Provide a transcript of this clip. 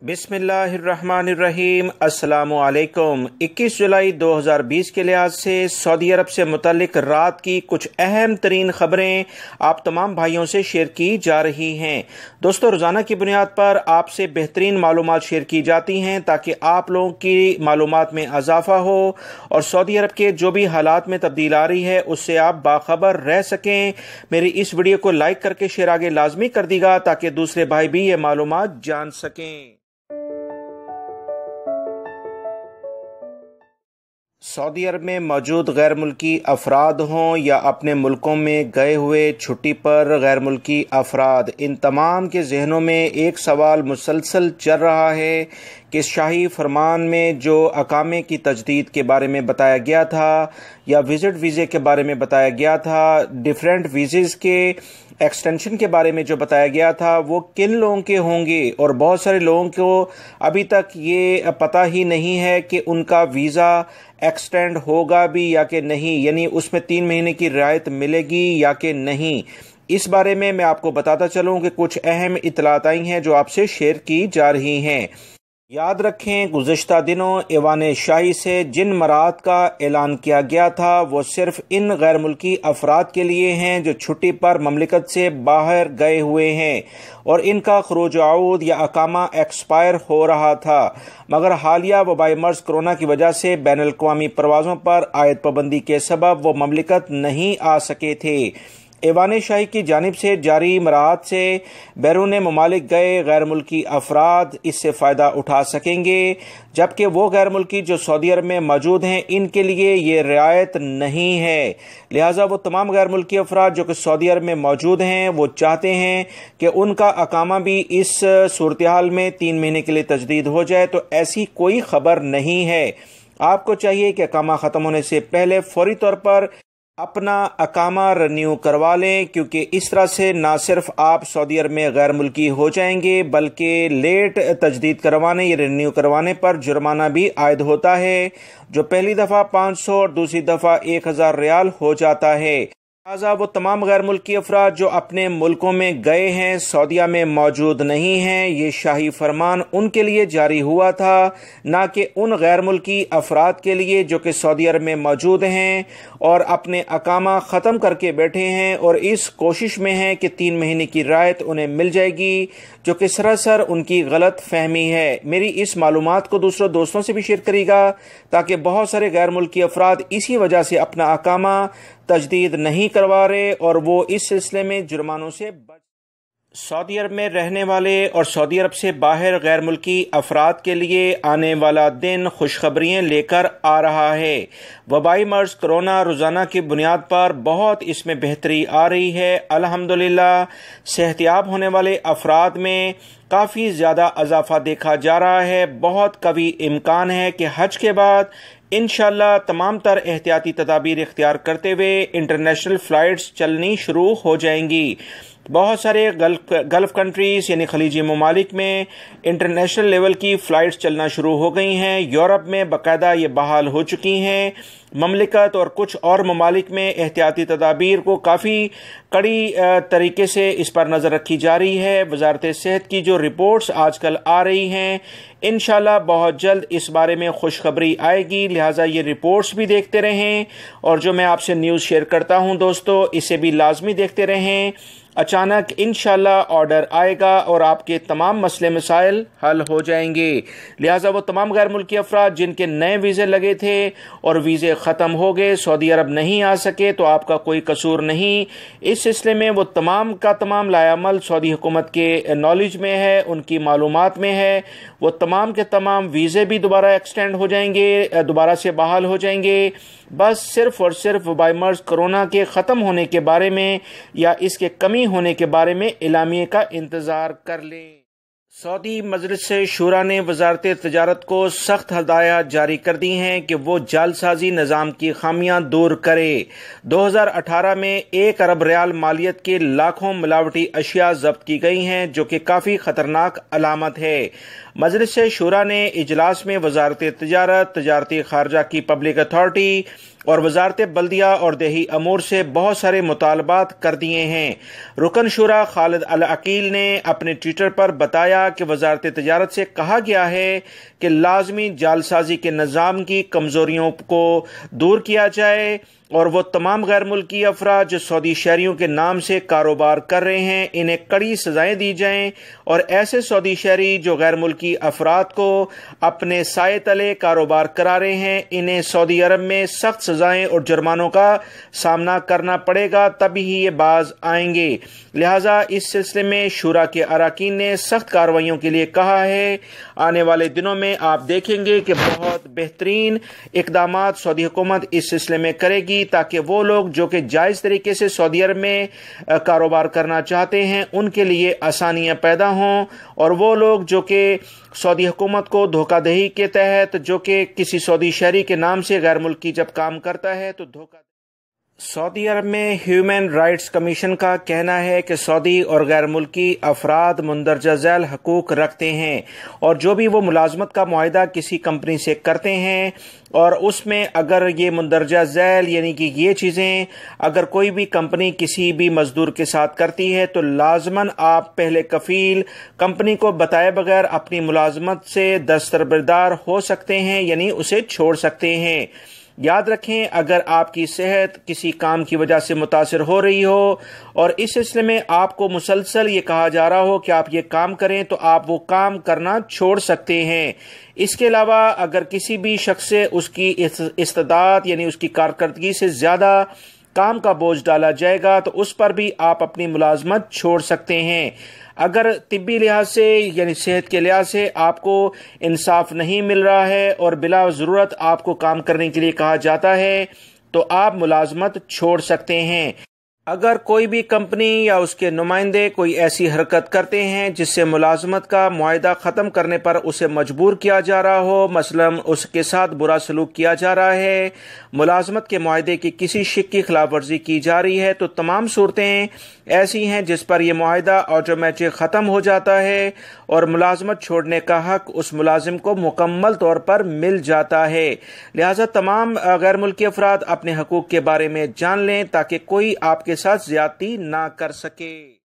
बिस्मिल्लाहिर्रहमानिर्रहीम। अस्सलामु अलैकुम। 21 जुलाई 2020 के लिहाज से सऊदी अरब से मुतल्लिक रात की कुछ अहम तरीन खबरें आप तमाम भाइयों से शेयर की जा रही हैं। दोस्तों, रोज़ाना की बुनियाद पर आपसे बेहतरीन मालूमात शेयर की जाती हैं ताकि आप लोगों की मालूमात में इजाफा हो और सऊदी अरब के जो भी हालात में तब्दील आ रही है उससे आप बाखबर रह सकें। मेरी इस वीडियो को लाइक करके शेयर आगे लाजमी कर दीगा ताकि दूसरे भाई भी ये मालूमात जान सकें। सऊदी अरब में मौजूद गैर मुल्की अफराद हों या अपने मुल्कों में गए हुए छुट्टी पर गैर मुल्की अफराद, इन तमाम के जहनों में एक सवाल मुसलसल चल रहा है कि शाही फरमान में जो अकामे की तजदीद के बारे में बताया गया था या विज़िट वीज़े के बारे में बताया गया था, डिफरेंट वीज़ेज़ के एक्सटेंशन के बारे में जो बताया गया था, वो किन लोगों के होंगे। और बहुत सारे लोगों को अभी तक ये पता ही नहीं है कि उनका वीज़ा एक्सटेंड होगा भी या कि नहीं, यानी उसमें 3 महीने की रियायत मिलेगी या कि नहीं। इस बारे में मैं आपको बताता चलूँ कि कुछ अहम इतलात आई हैं जो आपसे शेयर की जा रही हैं। याद रखें, गुज़श्ता दिनों ऐवान शाही से जिन मराहत का ऐलान किया गया था वो सिर्फ इन गैर मुल्की अफराद के लिए हैं जो छुट्टी पर ममलिकत से बाहर गए हुए हैं और इनका खरूज आऊद या अकामा एक्सपायर हो रहा था, मगर हालिया वबाई मर्ज कोरोना की वजह से बैनुल-अक़वामी परवाज़ों पर आयद पाबंदी के सबब वो ममलिकत नहीं आ सके थे। ऐवान शाही की जानिब से जारी मराहत से बैरून ममालिक गए गैर मुल्की अफराद इससे फ़ायदा उठा सकेंगे, जबकि वो गैर मुल्की जो सऊदी अरब में मौजूद हैं इनके लिए ये रियायत नहीं है। लिहाजा वो तमाम गैर मुल्की अफराद जो कि सऊदी अरब में मौजूद हैं वो चाहते हैं कि उनका अकामा भी इस सूरत हाल में 3 महीने के लिए तजदीद हो जाए, तो ऐसी कोई खबर नहीं है। आपको चाहिए कि अकामा ख़त्म होने से पहले फौरी तौर पर अपना अकामा रिन्यू करवा लें, क्योंकि इस तरह से ना सिर्फ आप सऊदी अरब में गैर मुल्की हो जाएंगे बल्कि लेट तजदीद करवाने या रिन्यू करवाने पर जुर्माना भी आयद होता है, जो पहली दफ़ा 500 और दूसरी दफ़ा 1000 रियाल हो जाता है। लिहाजा वो तमाम गैर मुल्की अफराद जो अपने मुल्कों में गए हैं, सऊदीया में मौजूद नहीं हैं, ये शाही फरमान उनके लिए जारी हुआ था, ना कि उन गैर मुल्की अफराद के लिए जो कि सऊदी अरब में मौजूद हैं और अपने अकामा ख़त्म करके बैठे हैं और इस कोशिश में हैं कि 3 महीने की रियायत उन्हें मिल जाएगी, जो कि सरासर उनकी गलत फहमी है। मेरी इस मालूमात को दूसरों दोस्तों से भी शेयर करेगा ताकि बहुत सारे गैर मुल्की अफराद इसी वजह से अपना अकामा तजदीद नहीं करवा रहे और वो इस सिलसिले में जुर्मानों से सऊदी अरब में रहने वाले और सऊदी अरब से बाहर गैर मुल्की अफराद के लिए आने वाला दिन खुशखबरियाँ लेकर आ रहा है। वबाई मर्ज कोरोना रोज़ाना की बुनियाद पर बहुत इसमें बेहतरी आ रही है। अल्हम्दुलिल्लाह सेहतियाब होने वाले अफराद में काफ़ी ज़्यादा इजाफा देखा जा रहा है। बहुत कवी इम्कान है कि हज के बाद इंशाअल्लाह तमाम तर एहतियाती तदाबीर इख्तियार करते हुए इंटरनेशनल फ़्लाइट्स चलनी शुरू हो जाएंगी। बहुत सारे गल्फ़ कंट्रीज़ यानी खलीजी ममालिक में इंटरनेशनल लेवल की फ़्लाइट्स चलना शुरू हो गई हैं। यूरोप में बाकायदा ये बहाल हो चुकी हैं। ममलिकत और कुछ और ममालिक में एहतियाती तदाबीर को काफ़ी कड़ी तरीके से इस पर नज़र रखी जा रही है। वजारत सेहत की जो रिपोर्ट्स आजकल आ रही हैं, इंशाल्लाह बहुत जल्द इस बारे में खुशखबरी आएगी। लिहाजा ये रिपोर्ट्स भी देखते रहें और जो मैं आपसे न्यूज़ शेयर करता हूं दोस्तों, इसे भी लाजमी देखते रहें। अचानक इंशाल्लाह ऑर्डर आएगा और आपके तमाम मसले मसाइल हल हो जाएंगे। लिहाजा वो तमाम गैर मुल्की अफराद जिनके नए वीज़े लगे थे और वीज़े ख़त्म हो गए, सऊदी अरब नहीं आ सके, तो आपका कोई कसूर नहीं। इस सिलसिले में वो तमाम का तमाम लायामल सऊदी हुकूमत के नॉलेज में है, उनकी मालूमात में है। वो तमाम के तमाम वीज़े भी दोबारा एक्सटेंड हो जाएंगे, दोबारा से बहाल हो जाएंगे। बस सिर्फ और सिर्फ वबाई मर्ज कोरोना के ख़त्म होने के बारे में या इसके कमी होने के बारे में इलामिये का इंतज़ार कर लें। सऊदी मजलिस शूरा ने वजारत तजारत को सख्त हदायत जारी कर दी हैं कि वो जालसाजी निज़ाम की खामियां दूर करे। 2018 में 1 अरब रियाल मालियत के लाखों मिलावटी अशिया जब्त की गई हैं, जो कि काफ़ी ख़तरनाक अलामत है। मजलिस शूरा ने इजलास में वजारत तजारत, तजारती खारजा की पब्लिक अथॉरिटी اور وزارت بلدیہ اور دیہی امور سے بہت سارے مطالبات کر دیے ہیں۔ رکن شورا خالد العقیل نے اپنے ٹویٹر پر بتایا کہ وزارت تجارت سے کہا گیا ہے کہ لازمی جعلسازی کے نظام کی کمزوریوں کو دور کیا جائے اور وہ تمام غیر ملکی افراد جو سعودی شہریوں کے نام سے کاروبار کر رہے ہیں انہیں کڑی سزائیں دی جائیں، اور ایسے سعودی شہری جو غیر ملکی افراد کو اپنے سائے تلے کاروبار کرا رہے ہیں انہیں سعودی عرب میں سخت سزائیں اور جرمانوں کا سامنا کرنا پڑے گا، تبھی ہی یہ باز آئیں گے۔ لہٰذا اس سلسلے میں شورا کے اراکین نے سخت کارروائیوں کے لیے کہا ہے۔ آنے والے دنوں میں آپ دیکھیں گے کہ بہت بہترین اقدامات سعودی حکومت اس سلسلے میں کرے گی تاکہ وہ لوگ جو کہ جائز طریقے سے سعودی عرب میں کاروبار کرنا چاہتے ہیں ان کے لیے آسانیاں پیدا ہوں، اور وہ لوگ جو کہ سعودی حکومت کو دھوکہ دہی کے تحت جو کہ کسی سعودی شہری کے نام سے غیر ملکی جب کام کرتا ہے تو دھوکہ سعودی عرب میں ہیومن رائٹس کمیشن کا کہنا ہے کہ سعودی اور غیر ملکی افراد مندرجہ ذیل حقوق رکھتے ہیں، اور جو بھی وہ ملازمت کا معاہدہ کسی کمپنی سے کرتے ہیں اور اس میں اگر یہ مندرجہ ذیل یعنی کہ یہ چیزیں اگر کوئی بھی کمپنی کسی بھی مزدور کے ساتھ کرتی ہے تو لازماً آپ پہلے کفیل کمپنی کو بتائے بغیر اپنی ملازمت سے دستبردار ہو سکتے ہیں، یعنی اسے چھوڑ سکتے ہیں۔ یاد رکھیں اگر آپ کی صحت کسی کام کی وجہ سے متاثر ہو رہی ہو اور اس سلسلے میں آپ کو مسلسل یہ کہا جا رہا ہو کہ آپ یہ کام کریں تو آپ وہ کام کرنا چھوڑ سکتے ہیں۔ اس کے علاوہ اگر کسی بھی شخص سے اس کی استعداد یعنی اس کی کارکردگی سے زیادہ کام کا بوجھ ڈالا جائے گا تو اس پر بھی آپ اپنی ملازمت چھوڑ سکتے ہیں۔ اگر طبی لحاظ سے یعنی صحت کے لحاظ سے آپ کو انصاف نہیں مل رہا ہے اور بلا ضرورت آپ کو کام کرنے کے لیے کہا جاتا ہے تو آپ ملازمت چھوڑ سکتے ہیں۔ اگر کوئی بھی کمپنی یا اس کے نمائندے کوئی ایسی حرکت کرتے ہیں جس سے ملازمت کا معاہدہ ختم کرنے پر اسے مجبور کیا جا رہا ہو، مثلا اس کے ساتھ برا سلوک کیا جا رہا ہے، ملازمت کے معاہدے کی کسی شق کی خلاف ورزی کی جا رہی ہے، تو تمام صورتیں ایسی ہیں جس پر یہ معاہدہ آٹومیٹک ختم ہو جاتا ہے اور ملازمت چھوڑنے کا حق اس ملازم کو مکمل طور پر مل جاتا ہے۔ لہٰذا تمام غیر ملکی افراد اپنے حقوق کے بارے میں جان لیں تاکہ کوئی آپ کے ساتھ زیادتی نہ کر سکے۔